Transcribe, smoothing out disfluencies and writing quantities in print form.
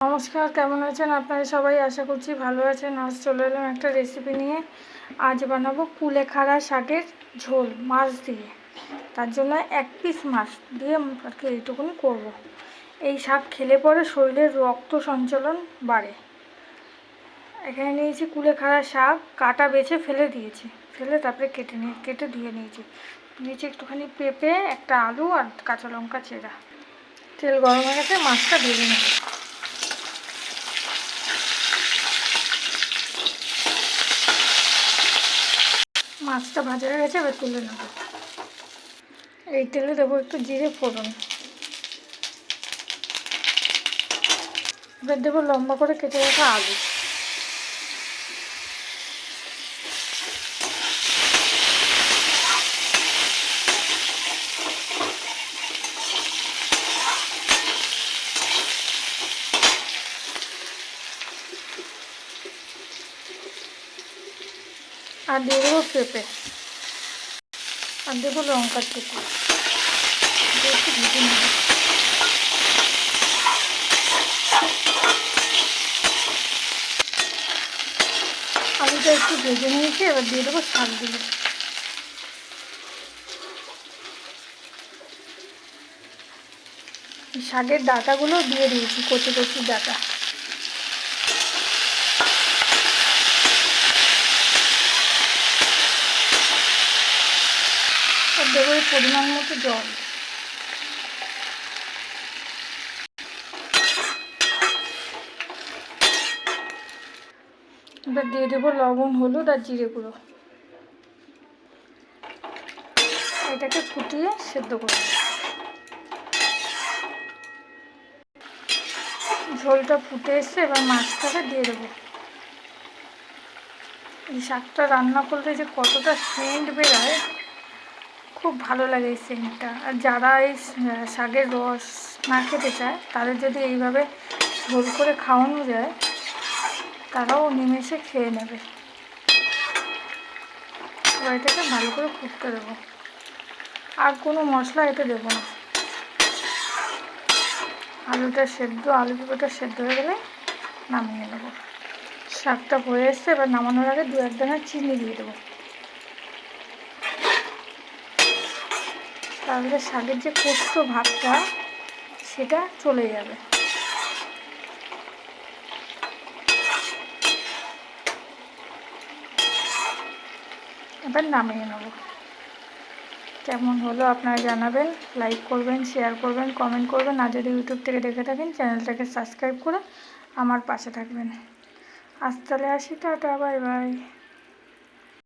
নমস্কার, কেমন আছেন আপনারা সবাই? আশা করছি ভালো আছেন। আজ চলে এলাম একটা রেসিপি নিয়ে। আজ বানাবো কুলেখাড়া শাকের ঝোল মাছ দিয়ে। তার জন্য 1 পিস মাছ দিয়ে আর কি এইটুকুনি করবো। এই শাক খেলে পরে শরীরের রক্ত সঞ্চালন বাড়ে। এখানে নিয়েছি কুলেখাড়া শাক, কাটা বেছে ফেলে দিয়েছি, ফেলে তারপরে কেটে ধুয়ে নিয়েছি একটুখানি পেঁপে, একটা আলু আর কাঁচা লঙ্কা চেরা। তেল গরম হয়ে গেছে, মাছটা ভেজে নেব। মাছটা ভাজা হয়ে গেছে, এবার তুলে নেব। এই তেলে দেবো একটু জিরে ফোড়ন, এবার দেবো লম্বা করে কেটে রাখা আলু, আর দিয়ে দেবো পেঁপে, আর দেবো লঙ্কার টুকরো, একটু ভেজে নেব। আলুটা একটু ভেজে নিয়েছি, এবার দিয়ে দেবো শাকগুলো। শাকের ডাঁটাগুলো দিয়ে দিয়েছি, কচি কচি ডাঁটা। আর দেবো পরিমাণ মতো জল। এবার দিয়ে দেবো লবণ, হলুদ আর জিরে গুঁড়ো। এটাকে ফুটিয়ে সেদ্ধ করে দেবো। ঝোলটা ফুটে এসছে, এবার মাছটাকে দিয়ে দেবো। এই শাকটা রান্না করলে যে কতটা সেন্ট বেরোয়, খুব ভালো লাগে এই সেন্টটা। আর যারা এই শাকের রস না খেতে চায়, তাদের যদি এইভাবে ঝোল করে খাওয়ানো যায়, তারাও নিমেষে খেয়ে নেবে। এবার এটাকে ভালো করে ফুটতে দেবো, আর কোনো মশলা এতে দেবো না। আলু পেঁপেটা সেদ্ধ হয়ে গেলে নামিয়ে নেবো। শাকটা হয়ে এসছে, এবার নামানোর আগে 2-1 দানা চিনি দিয়ে দেবো, তাহলে শাকের যে পোস্ত ভাবটা সেটা চলে যাবে। এবার নামিয়ে নেব। কেমন হলো আপনারা জানাবেন, লাইক করবেন, শেয়ার করবেন, কমেন্ট করবেন। আর যদি ইউটিউব থেকে দেখে থাকেন, চ্যানেলটাকে সাবস্ক্রাইব করে আমার পাশে থাকবেন। আজ তাহলে আসি, টাটা, বাই বাই।